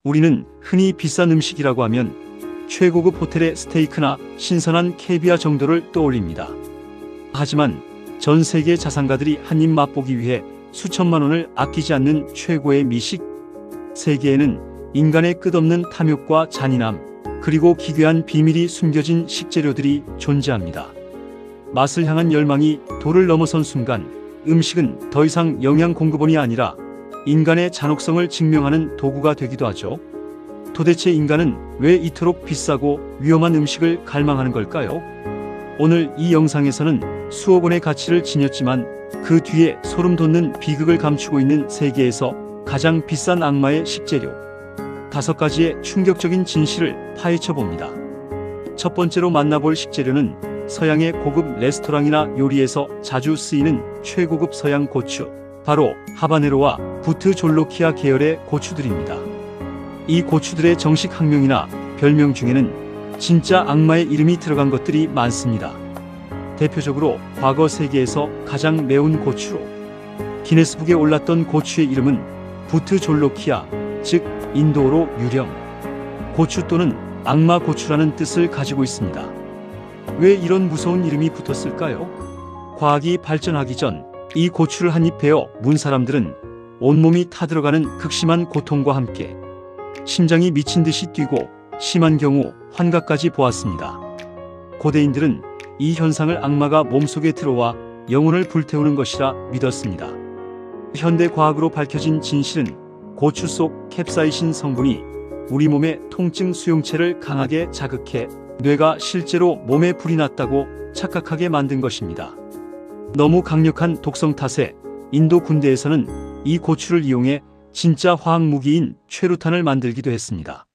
우리는 흔히 비싼 음식이라고 하면 최고급 호텔의 스테이크나 신선한 캐비아 정도를 떠올립니다. 하지만 전 세계 자산가들이 한 입 맛보기 위해 수천만 원을 아끼지 않는 최고의 미식, 세계에는 인간의 끝없는 탐욕과 잔인함, 그리고 기괴한 비밀이 숨겨진 식재료들이 존재합니다. 맛을 향한 열망이 도를 넘어선 순간 음식은 더 이상 영양 공급원이 아니라 인간의 잔혹성을 증명하는 도구가 되기도 하죠. 도대체 인간은 왜 이토록 비싸고 위험한 음식을 갈망하는 걸까요? 오늘 이 영상에서는 수억 원의 가치를 지녔지만 그 뒤에 소름 돋는 비극을 감추고 있는 세계에서 가장 비싼 악마의 식재료 5가지의 충격적인 진실을 파헤쳐 봅니다. 첫 번째로 만나볼 식재료는 서양의 고급 레스토랑이나 요리에서 자주 쓰이는 최고급 서양 고추, 바로 하바네로와 부트 졸로키아 계열의 고추들입니다. 이 고추들의 정식 학명이나 별명 중에는 진짜 악마의 이름이 들어간 것들이 많습니다. 대표적으로 과거 세계에서 가장 매운 고추로 기네스북에 올랐던 고추의 이름은 부트 졸로키아, 즉 인도어로 유령, 고추 또는 악마 고추라는 뜻을 가지고 있습니다. 왜 이런 무서운 이름이 붙었을까요? 과학이 발전하기 전 이 고추를 한 입 베어 문 사람들은 온몸이 타들어가는 극심한 고통과 함께 심장이 미친 듯이 뛰고 심한 경우 환각까지 보았습니다. 고대인들은 이 현상을 악마가 몸속에 들어와 영혼을 불태우는 것이라 믿었습니다. 현대 과학으로 밝혀진 진실은 고추 속 캡사이신 성분이 우리 몸의 통증 수용체를 강하게 자극해 뇌가 실제로 몸에 불이 났다고 착각하게 만든 것입니다. 너무 강력한 독성 탓에 인도 군대에서는 이 고추를 이용해 진짜 화학 무기인 최루탄을 만들기도 했습니다.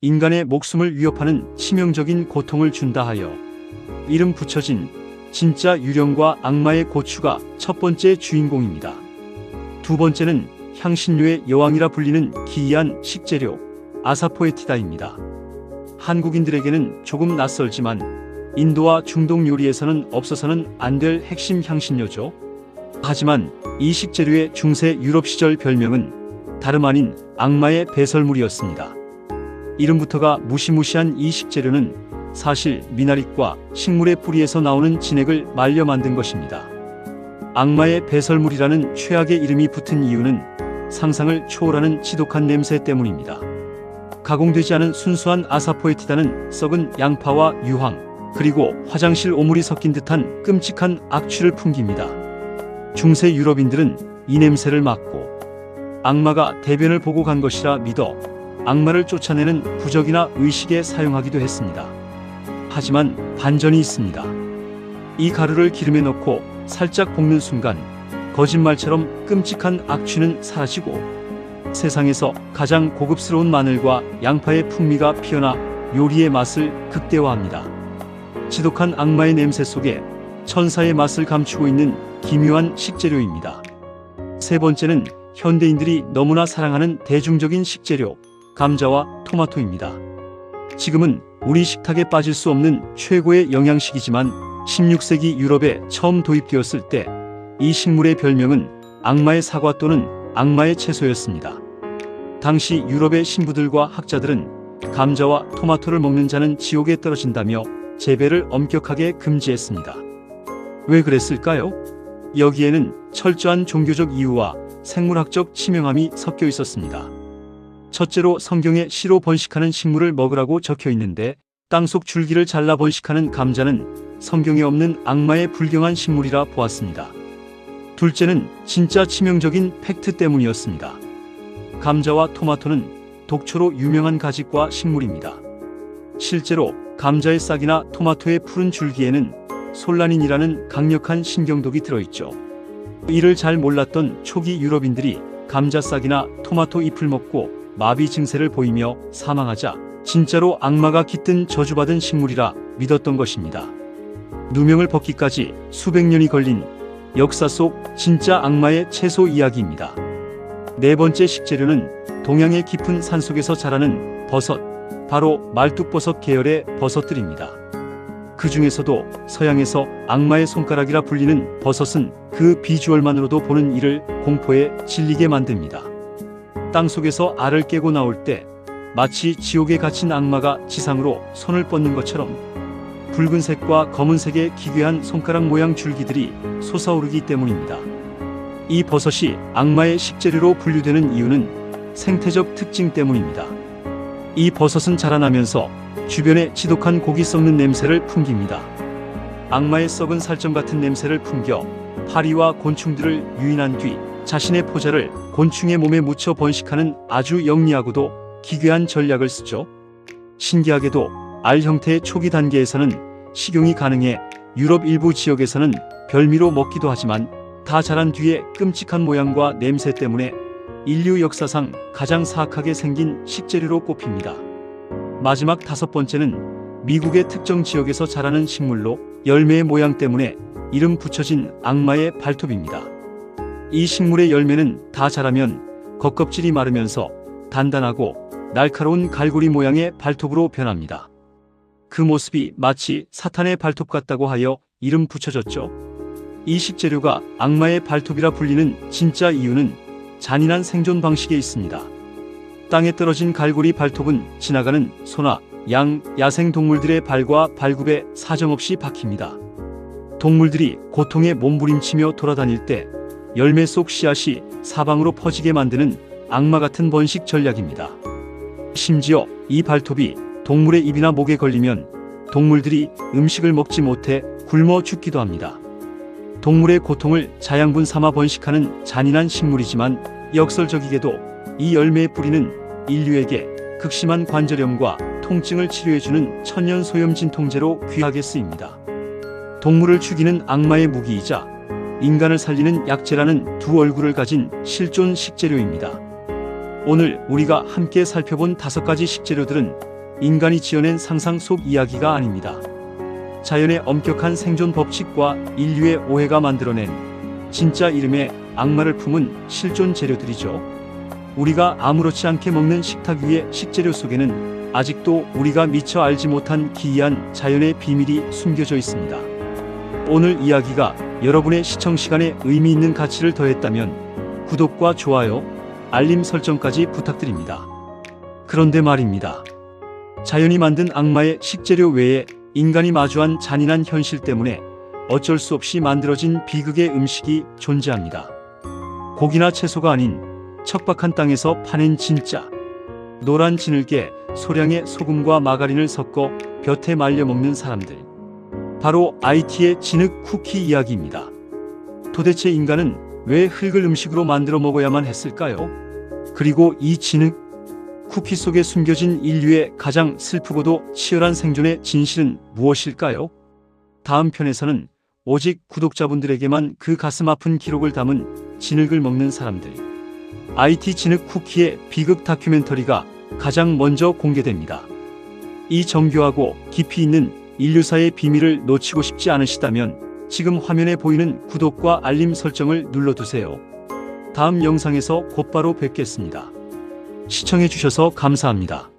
인간의 목숨을 위협하는 치명적인 고통을 준다 하여 이름 붙여진 진짜 유령과 악마의 고추가 첫 번째 주인공입니다. 두 번째는 향신료의 여왕이라 불리는 기이한 식재료 아사포에티다입니다. 한국인들에게는 조금 낯설지만 인도와 중동 요리에서는 없어서는 안 될 핵심 향신료죠. 하지만 이 식재료의 중세 유럽 시절 별명은 다름 아닌 악마의 배설물이었습니다. 이름부터가 무시무시한 이 식재료는 사실 미나릿과 식물의 뿌리에서 나오는 진액을 말려 만든 것입니다. 악마의 배설물이라는 최악의 이름이 붙은 이유는 상상을 초월하는 지독한 냄새 때문입니다. 가공되지 않은 순수한 아사포에티다는 썩은 양파와 유황, 그리고 화장실 오물이 섞인 듯한 끔찍한 악취를 풍깁니다. 중세 유럽인들은 이 냄새를 맡고 악마가 대변을 보고 간 것이라 믿어 악마를 쫓아내는 부적이나 의식에 사용하기도 했습니다. 하지만 반전이 있습니다. 이 가루를 기름에 넣고 살짝 볶는 순간 거짓말처럼 끔찍한 악취는 사라지고 세상에서 가장 고급스러운 마늘과 양파의 풍미가 피어나 요리의 맛을 극대화합니다. 지독한 악마의 냄새 속에 천사의 맛을 감추고 있는 기묘한 식재료입니다. 세 번째는 현대인들이 너무나 사랑하는 대중적인 식재료, 감자와 토마토입니다. 지금은 우리 식탁에 빠질 수 없는 최고의 영양식이지만 16세기 유럽에 처음 도입되었을 때 이 식물의 별명은 악마의 사과 또는 악마의 채소였습니다. 당시 유럽의 신부들과 학자들은 감자와 토마토를 먹는 자는 지옥에 떨어진다며 재배를 엄격하게 금지했습니다. 왜 그랬을까요? 여기에는 철저한 종교적 이유와 생물학적 치명함이 섞여 있었습니다. 첫째로 성경에 씨로 번식하는 식물을 먹으라고 적혀 있는데 땅속 줄기를 잘라 번식하는 감자는 성경에 없는 악마의 불경한 식물이라 보았습니다. 둘째는 진짜 치명적인 팩트 때문이었습니다. 감자와 토마토는 독초로 유명한 가지과 식물입니다. 실제로 감자의 싹이나 토마토의 푸른 줄기에는 솔라닌이라는 강력한 신경독이 들어있죠. 이를 잘 몰랐던 초기 유럽인들이 감자 싹이나 토마토 잎을 먹고 마비 증세를 보이며 사망하자 진짜로 악마가 깃든 저주받은 식물이라 믿었던 것입니다. 누명을 벗기까지 수백 년이 걸린 역사 속 진짜 악마의 채소 이야기입니다. 네 번째 식재료는 동양의 깊은 산속에서 자라는 버섯, 바로 말뚝버섯 계열의 버섯들입니다. 그 중에서도 서양에서 악마의 손가락이라 불리는 버섯은 그 비주얼만으로도 보는 이를 공포에 질리게 만듭니다. 땅속에서 알을 깨고 나올 때 마치 지옥에 갇힌 악마가 지상으로 손을 뻗는 것처럼 붉은색과 검은색의 기괴한 손가락 모양 줄기들이 솟아오르기 때문입니다. 이 버섯이 악마의 식재료로 분류되는 이유는 생태적 특징 때문입니다. 이 버섯은 자라나면서 주변에 지독한 고기 썩는 냄새를 풍깁니다. 악마의 썩은 살점 같은 냄새를 풍겨 파리와 곤충들을 유인한 뒤 자신의 포자를 곤충의 몸에 묻혀 번식하는 아주 영리하고도 기괴한 전략을 쓰죠. 신기하게도 알 형태의 초기 단계에서는 식용이 가능해 유럽 일부 지역에서는 별미로 먹기도 하지만 다 자란 뒤에 끔찍한 모양과 냄새 때문에 인류 역사상 가장 사악하게 생긴 식재료로 꼽힙니다. 마지막 5번째는 미국의 특정 지역에서 자라는 식물로 열매의 모양 때문에 이름 붙여진 악마의 발톱입니다. 이 식물의 열매는 다 자라면 겉껍질이 마르면서 단단하고 날카로운 갈고리 모양의 발톱으로 변합니다. 그 모습이 마치 사탄의 발톱 같다고 하여 이름 붙여졌죠. 이 식재료가 악마의 발톱이라 불리는 진짜 이유는 잔인한 생존 방식에 있습니다. 땅에 떨어진 갈고리 발톱은 지나가는 소나 양, 야생 동물들의 발과 발굽에 사정없이 박힙니다. 동물들이 고통에 몸부림치며 돌아다닐 때 열매 속 씨앗이 사방으로 퍼지게 만드는 악마 같은 번식 전략입니다. 심지어 이 발톱이 동물의 입이나 목에 걸리면 동물들이 음식을 먹지 못해 굶어 죽기도 합니다. 동물의 고통을 자양분 삼아 번식하는 잔인한 식물이지만 역설적이게도 이 열매의 뿌리는 인류에게 극심한 관절염과 통증을 치료해주는 천년 소염 진통제로 귀하게 쓰입니다. 동물을 죽이는 악마의 무기이자 인간을 살리는 약재라는 두 얼굴을 가진 실존 식재료입니다. 오늘 우리가 함께 살펴본 5가지 식재료들은 인간이 지어낸 상상 속 이야기가 아닙니다. 자연의 엄격한 생존 법칙과 인류의 오해가 만들어낸 진짜 이름의 악마를 품은 실존 재료들이죠. 우리가 아무렇지 않게 먹는 식탁 위의 식재료 속에는 아직도 우리가 미처 알지 못한 기이한 자연의 비밀이 숨겨져 있습니다. 오늘 이야기가 여러분의 시청 시간에 의미 있는 가치를 더했다면 구독과 좋아요, 알림 설정까지 부탁드립니다. 그런데 말입니다. 자연이 만든 악마의 식재료 외에 인간이 마주한 잔인한 현실 때문에 어쩔 수 없이 만들어진 비극의 음식이 존재합니다. 고기나 채소가 아닌 척박한 땅에서 파낸 진짜 노란 진흙에 소량의 소금과 마가린을 섞어 볕에 말려 먹는 사람들. 바로 IT의 진흙 쿠키 이야기입니다. 도대체 인간은 왜 흙을 음식으로 만들어 먹어야만 했을까요? 그리고 이 진흙 쿠키 속에 숨겨진 인류의 가장 슬프고도 치열한 생존의 진실은 무엇일까요? 다음 편에서는 오직 구독자분들에게만 그 가슴 아픈 기록을 담은 진흙을 먹는 사람들, IT 진흙 쿠키의 비극 다큐멘터리가 가장 먼저 공개됩니다. 이 정교하고 깊이 있는 인류사의 비밀을 놓치고 싶지 않으시다면 지금 화면에 보이는 구독과 알림 설정을 눌러두세요. 다음 영상에서 곧바로 뵙겠습니다. 시청해주셔서 감사합니다.